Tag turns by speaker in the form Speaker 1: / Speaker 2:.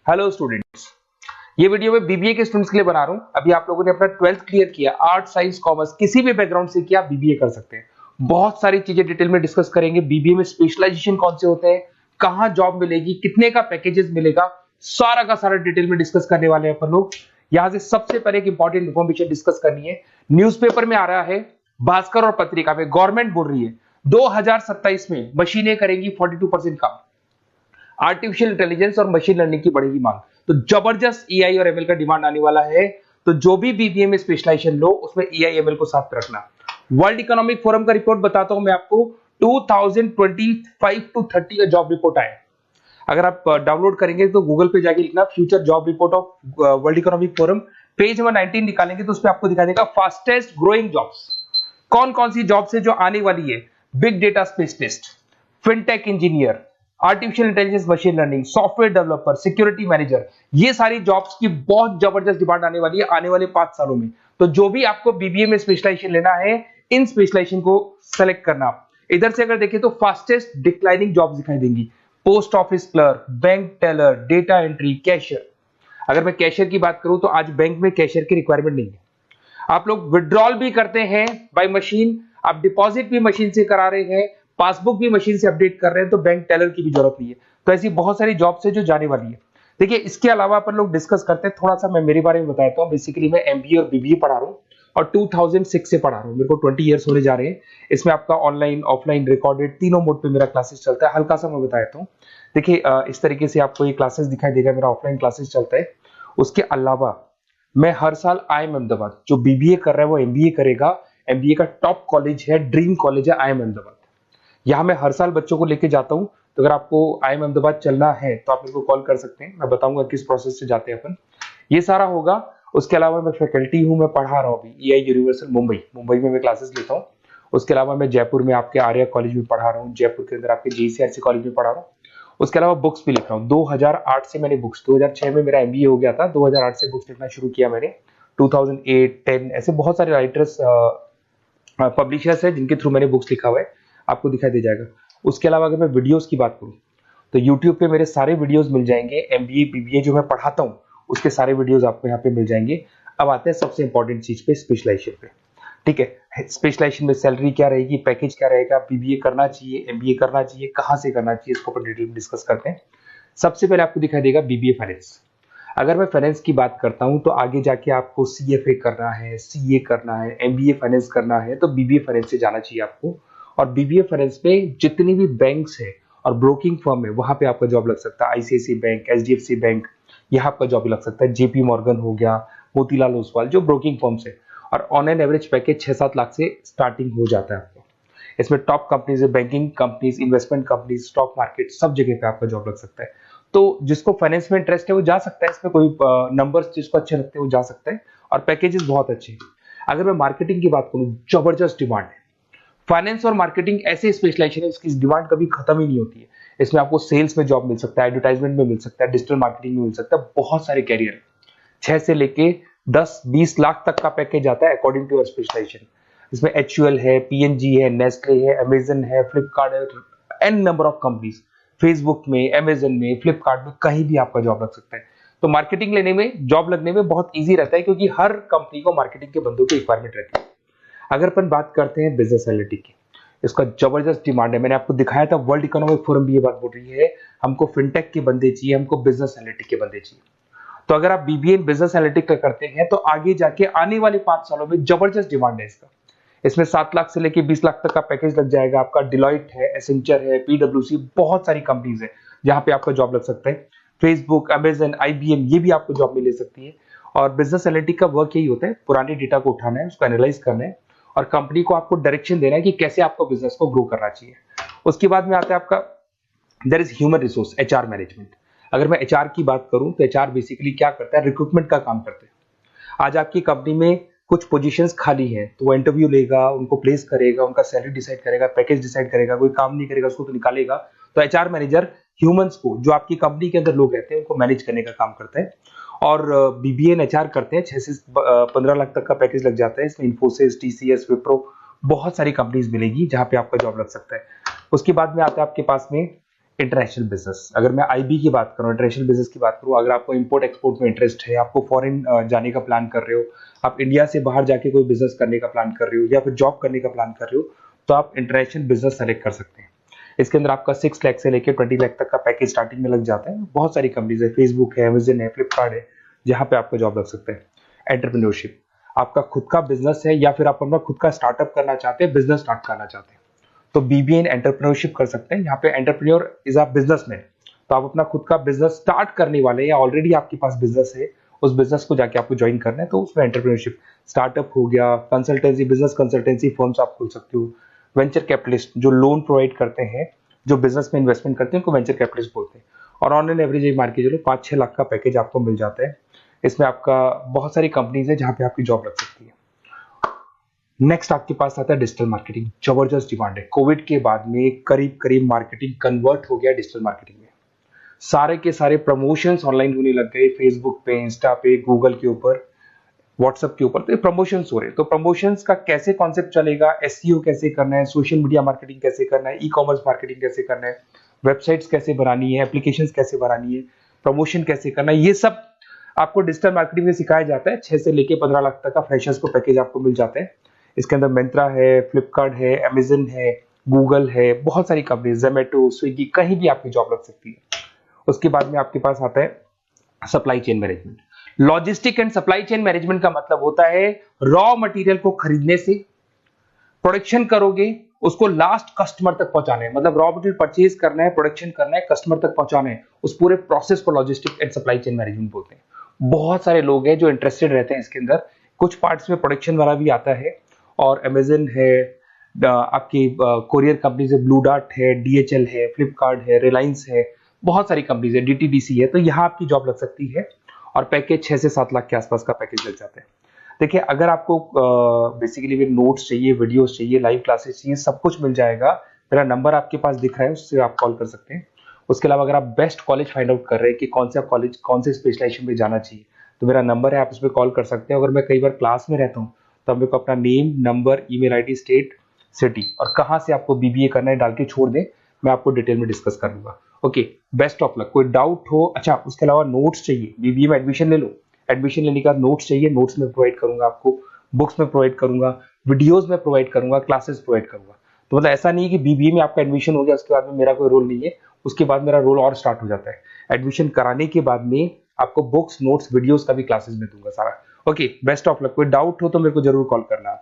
Speaker 1: Hello students, ये video मैं BBA के स्टूडेंट्स के लिए बना रहा हूं। अभी आप लोगों ने अपना 12th क्लियर किया, आर्ट साइंस कॉमर्स किसी भी बैकग्राउंड से किया, बीबीए कर सकते हैं। बहुत सारी चीजें डिटेल में डिस्कस करेंगे। बीबीए में स्पेशलाइजेशन कौन से होते हैं, कहां जॉब मिलेगी, कितने का पैकेजेस मिलेगा, सारा का सारा डिटेल में डिस्कस करने वाले हैं अपन लोग। यहां से सबसे पहले एक इंपॉर्टेंट इन्फॉर्मेशन डिस्कस करनी है। न्यूज़पेपर में आ रहा है, भास्कर और पत्रिका में गवर्नमेंट बोल रही है 2027 में मशीनें करेंगी 42% काम। आर्टिफिशियल इंटेलिजेंस और मशीन लर्निंग की बढ़ेगी मांग, तो जबरदस्त एआई और एमएल का डिमांड आने वाला है। तो जो भी बीबीए में स्पेशलाइजेशन लो उसमें एआई एमएल को साथ रखना। वर्ल्ड इकोनॉमिक फोरम का रिपोर्ट बताता हूं मैं आपको, 2025 टू 30 का जॉब रिपोर्ट आया। अगर आप डाउनलोड करेंगे तो गूगल पे जाके लिखना future job report of world economic forum, page number 19 निकालेंगे तो उसमें आपको दिखा देगा फास्टेस्ट ग्रोइंग जॉब्स कौन कौन सी जॉब्स है जो आने वाली है। Big data specialist, fintech engineer, artificial intelligence machine learning, software developer, security manager, ये सारी जॉब्स की बहुत जबरदस्त डिमांड आने वाली है आने वाले 5 सालों में। तो जो भी आपको बीबीए में स्पेशलाइजेशन लेना है, इन स्पेशलाइजेशन को सेलेक्ट करना। इधर से अगर देखें तो फास्टेस्ट डिक्लाइनिंग जॉब्स दिखाई देंगी, post office clerk, bank teller, data entry, cashier. अगर मैं कैशियर की बात करूं तो आज बैंक में कैशियर की रिक्वायरमेंट नहीं है। आप लोग विड्रॉल भी करते हैं बाय मशीन, आप डिपॉजिट भी मशीन से करा रहे हैं, पासबुक भी मशीन से अपडेट कर रहे हैं, तो बैंक टेलर की भी जरूरत नहीं है। तो ऐसी बहुत सारी जॉब्स है जो जाने वाली है। देखिए, इसके अलावा अपन लोग डिस्कस करते हैं, थोड़ा सा मैं मेरे बारे में बताता हूँ। बेसिकली मैं एमबीए और बीबीए पढ़ा रहा हूँ और 2006 से पढ़ा रहा हूँ। मेरे को 20 ईयर्स होने जा रहे हैं। इसमें आपका ऑनलाइन, ऑफलाइन, रिकॉर्डेड तीनों मोड पे मेरा क्लासेस चलता है। हल्का सा मैं बताता हूँ। देखिए, इस तरीके से आपको ये क्लासेस दिखाई देगा, मेरा ऑफलाइन क्लासेस चलता है। उसके अलावा मैं हर साल आईएम अहमदाबाद, जो बीबीए कर रहा है वो एमबीए करेगा। एमबीए का टॉप कॉलेज है, ड्रीम कॉलेज है आईएम अहमदाबाद। यहाँ मैं हर साल बच्चों को लेके जाता हूँ। तो अगर आपको आईएम अहमदाबाद चलना है तो आप मेरे को कॉल कर सकते हैं, मैं बताऊंगा किस प्रोसेस से जाते हैं अपन। ये सारा होगा। उसके अलावा मैं फैकल्टी हूँ, मैं पढ़ा रहा हूँ अभी ईआई यूनिवर्सल मुंबई में मैं क्लासेस लेता हूँ। उसके अलावा मैं जयपुर में आपके आर्या कॉलेज में पढ़ा रहा हूँ, जयपुर के अंदर आपके जीसीआरसी कॉलेज में पढ़ा रहा हूँ। उसके अलावा बुक्स भी लिख रहा हूँ। 2008 से मैंने बुक्स, 2006 में मेरा एमबीए हो गया था, 2008 से बुक्स लिखना शुरू किया मैंने। 2008, 10 ऐसे बहुत सारे राइटर्स, पब्लिशर्स है जिनके थ्रू मैंने बुक्स लिखा हुआ है, आपको दिखाई दे जाएगा। उसके अलावा अगर मैं वीडियोस की बात करूं तो यूट्यूब पे मेरे सारे वीडियोस मिल जाएंगे। एमबीए बीबीए जो मैं पढ़ाता हूं उसके सारे वीडियोस आपको यहाँ पे मिल जाएंगे। अब आते हैं सबसे इंपॉर्टेंट चीज पे, स्पेशलाइजेशन पे। ठीक है, स्पेशलाइजेशन में सैलरी क्या रहेगी, पैकेज क्या रहेगा, बीबीए करना चाहिए, एमबीए करना चाहिए, कहाँ से करना चाहिए, इसको अपन डिटेल में डिस्कस करते हैं। सबसे पहले आपको दिखाई देगा बीबीए फाइनेंस। अगर मैं फाइनेंस की बात करता हूं तो आगे जाके आपको सीएफए करना है, सीए करना है, एमबीए फाइनेंस करना है, तो बीबीए फाइनेंस से जाना चाहिए आपको। और बीबीए फाइनेंस में जितनी भी बैंक्स है और ब्रोकिंग फर्म है वहां पे आपका जॉब लग सकता है। आईसीआईसीआई बैंक, एचडीएफसी बैंक, यहाँ आपका जॉब लग सकता है। जेपी मॉर्गन हो गया, मोतीलाल ओसवाल, जो ब्रोकिंग फर्म्स है। और on an average package 6-7 lakh से स्टार्टिंग हो जाता है आपको। इसमें टॉप कंपनीज है, banking companies, investment companies, stock market, सब जगह पे आपका जॉब लग सकता है। तो जिसको फाइनेंस में इंटरेस्ट है वो जा सकता है, इसमें कोई नंबर्स जिसको अच्छे लगते हैं वो जा सकता है, और पैकेजेस बहुत अच्छे हैं। अगर मैं मार्केटिंग की बात करूं, जबरदस्त डिमांड है। फाइनेंस और मार्केटिंग ऐसे स्पेशलाइजेशन है इसकी डिमांड कभी खत्म ही नहीं होती है। इसमें आपको सेल्स में जॉब मिल सकता है, एडवर्टाइजमेंट में मिल सकता है, डिजिटल मार्केटिंग में मिल सकता है, बहुत सारे कैरियर है। 6 से लेके 10-20 लाख तक का पैकेज आता है अकॉर्डिंग टू योर स्पेशलाइजेशन। इसमें एचयूएल है, पीएनजी है, नेस्ले है, अमेजन है, फ्लिपकार्ट है, n number of companies. Facebook में, अमेजन में, फ्लिपकार्ट में, कहीं भी आपका जॉब लग सकता है। तो मार्केटिंग लेने में, जॉब लगने में बहुत इजी रहता है, क्योंकि हर कंपनी को मार्केटिंग के बंदों की रिक्वायरमेंट रहती है। अगर अपन बात करते हैं बिजनेस एनालिटिक की, इसका जबरदस्त डिमांड है। मैंने आपको दिखाया था, वर्ल्ड इकोनॉमिक फोरम भी ये बात बोल रही है, हमको फिनटेक के बंदे चाहिए, हमको बिजनेस एनालिटिक के बंदे चाहिए। तो अगर आप बीबीए बिजनेस एनालिटिक का करते हैं तो आगे जाके आने वाले 5 सालों में जबरदस्त डिमांड है इसका। इसमें 7 लाख से लेके 20 लाख तक का पैकेज लग जाएगा आपका। डिलॉइट है, एसेंचर है, पीडब्ल्यूसी, बहुत सारी कंपनीज है जहां पे आपका जॉब लग सकता है। फेसबुक, अमेजन, आईबीएम, ये भी आपको जॉब में ले सकती है। और बिजनेस एनालिटिक का वर्क यही होता है, पुराने डेटा को उठाना है, उसको एनालाइज करना है और कंपनी को आपको डायरेक्शन देना है कि कैसे आपको बिजनेस को ग्रो करना चाहिए। उसके बाद में आता है आपका there is human resource, HR management. अगर मैं एचआर की बात करूं तो एचआर बेसिकली क्या करता है, रिक्रूटमेंट का काम करते हैं। आज आपकी कंपनी में कुछ पोजीशंस खाली हैं तो वो इंटरव्यू लेगा, उनको प्लेस करेगा, उनका सैलरी डिसाइड करेगा, पैकेज डिसाइड करेगा, कोई काम नहीं करेगा उसको तो निकालेगा। तो एचआर मैनेजर ह्यूमंस को, जो आपकी कंपनी के अंदर लोग रहते हैं, उनको मैनेज करने का काम करता है। और बीबीए एचआर करते हैं, 6 से 15 लाख तक का पैकेज लग जाता है। इसमें इन्फोसिस, टीसीएस, विप्रो, बहुत सारी कंपनीज मिलेगी जहां पे आपका जॉब लग सकता है। उसके बाद में आता है आपके पास में इंटरनेशनल बिजनेस, अगर मैं आईबी की बात करूं, इंटरनेशनल बिजनेस की बात करूं, अगर आपको इंपोर्ट एक्सपोर्ट में इंटरेस्ट है, आपको फॉरेन जाने का प्लान कर रहे हो, आप इंडिया से बाहर जाके कोई बिजनेस करने का प्लान कर रहे हो या फिर जॉब करने का प्लान कर रहे हो, तो आप इंटरनेशनल बिजनेस सेलेक्ट कर सकते हैं। इसके अंदर आपका 6 लाख से लेकर 20 लाख तक का पैकेज स्टार्टिंग में लग जाता है। बहुत सारी कंपनीज है, फेसबुक है, अमेजन है, फ्लिपकार्ट है, जहां पे आपका जॉब लग सकता है। एंटरप्रेन्योरशिप, आपका खुद का बिजनेस है या फिर आप अपना खुद का स्टार्टअप करना चाहते हैं, बिजनेस स्टार्ट करना चाहते हैं, तो बीबीए इन एंटरप्रेन्योरशिप कर सकते हैं। यहाँ पे एंटरप्रेन्योर इज अ बिजनेसमैन, तो आप अपना खुद का बिजनेस स्टार्ट करने वाले हैं या ऑलरेडी आपके पास बिजनेस है, उस बिजनेस को जाके आपको ज्वाइन करना है, तो उसमें एंटरप्रेन्योरशिप। स्टार्टअप हो गया, कंसल्टेंसी, बिजनेस कंसल्टेंसी फर्म्स आप खोल सकते हो। वेंचर कैपिटलिस्ट जो लोन प्रोवाइड करते हैं, जो बिजनेस में इन्वेस्टमेंट करते हैं, उनको वेंचर कैपिटलिस्ट बोलते हैं। और ऑन एन एवरेज एक मार्केट चलो 5-6 लाख का पैकेज आपको मिल जाता है। इसमें आपका बहुत सारी कंपनीज है जहां पे आपकी जॉब लग सकती है। नेक्स्ट आपके पास आता है डिजिटल मार्केटिंग। जबरदस्त डिमांड है, कोविड के बाद में करीब करीब मार्केटिंग कन्वर्ट हो गया डिजिटल मार्केटिंग में। सारे के सारे प्रमोशंस ऑनलाइन होने लग गए, फेसबुक पे, इंस्टा पे, गूगल के ऊपर, व्हाट्सएप के ऊपर, तो प्रमोशंस हो रहे हैं। तो प्रमोशंस का कैसे कॉन्सेप्ट चलेगा, एसईओ कैसे करना है, सोशल मीडिया मार्केटिंग कैसे करना है, ई कॉमर्स मार्केटिंग कैसे करना है, वेबसाइट्स कैसे बनानी है, एप्लीकेशंस कैसे बनानी है, प्रमोशन कैसे करना है, ये सब आपको डिजिटल मार्केटिंग में सिखाया जाता है। 6 से लेके 15 लाख तक का फ्रेशर्स को पैकेज आपको मिल जाता है। इसके अंदर मिंत्रा है, फ्लिपकार्ट है, अमेजन है, गूगल है, बहुत सारी कंपनी, जोमेटो, स्विगी, कहीं भी आपकी जॉब लग सकती है। उसके बाद में आपके पास आता है supply chain management. Logistic and supply chain management का मतलब होता है रॉ मटेरियल को खरीदने से, प्रोडक्शन करोगे, उसको लास्ट कस्टमर तक पहुंचाना है, मतलब रॉ मटेरियल परचेज करना है, प्रोडक्शन करना है, कस्टमर तक पहुंचाना है, उस पूरे प्रोसेस को logistic and supply chain management बोलते हैं। बहुत सारे लोग हैं जो इंटरेस्टेड रहते हैं इसके अंदर। कुछ पार्ट्स में प्रोडक्शन वाला भी आता है, और अमेजन है, आपकी कोरियर कंपनी से ब्लू डार्ट है, डीएचएल है, फ्लिपकार्ट है, रिलायंस है, बहुत सारी कंपनीज है, डीटीडीसी है, तो यहाँ आपकी जॉब लग सकती है। और पैकेज 6 से 7 लाख के आसपास का पैकेज लग जाता है। देखिए, अगर आपको बेसिकली भी नोट्स चाहिए, वीडियोस चाहिए, लाइव क्लासेस चाहिए, सब कुछ मिल जाएगा। मेरा नंबर आपके पास दिख रहा है, उससे आप कॉल कर सकते हैं। उसके अलावा अगर आप बेस्ट कॉलेज फाइंड आउट कर रहे हैं कि कौन सा कॉलेज, कौन से स्पेशलाइजेशन में जाना चाहिए, तो मेरा नंबर है, आप उस पर कॉल कर सकते हैं। अगर मैं कई बार क्लास में रहता हूँ, तो आप मेरे को अपना name, number, email ID, state, city और कहाँ से आपको बीबीए करना है डाल के छोड़ दें, मैं आपको डिटेल में डिस्कस कर लूंगा। Okay, best of luck. कोई डाउट हो, अच्छा उसके अलावा नोट्स चाहिए, बीबीए में एडमिशन ले लो, एडमिशन लेने के बाद नोट्स चाहिए, नोट्स में प्रोवाइड करूंगा आपको, बुक्स में प्रोवाइड करूंगा, वीडियोस में प्रोवाइड करूंगा, क्लासेस प्रोवाइड करूंगा। तो मतलब ऐसा नहीं है कि बीबीए में आपका एडमिशन हो गया उसके बाद में मेरा कोई रोल नहीं है, उसके बाद मेरा रोल और स्टार्ट हो जाता है। एडमिशन कराने के बाद में आपको बुक्स, नोट्स, वीडियोस का भी क्लासेस में दूंगा सारा। Okay, best of luck. कोई डाउट हो तो मेरे को जरूर कॉल करना।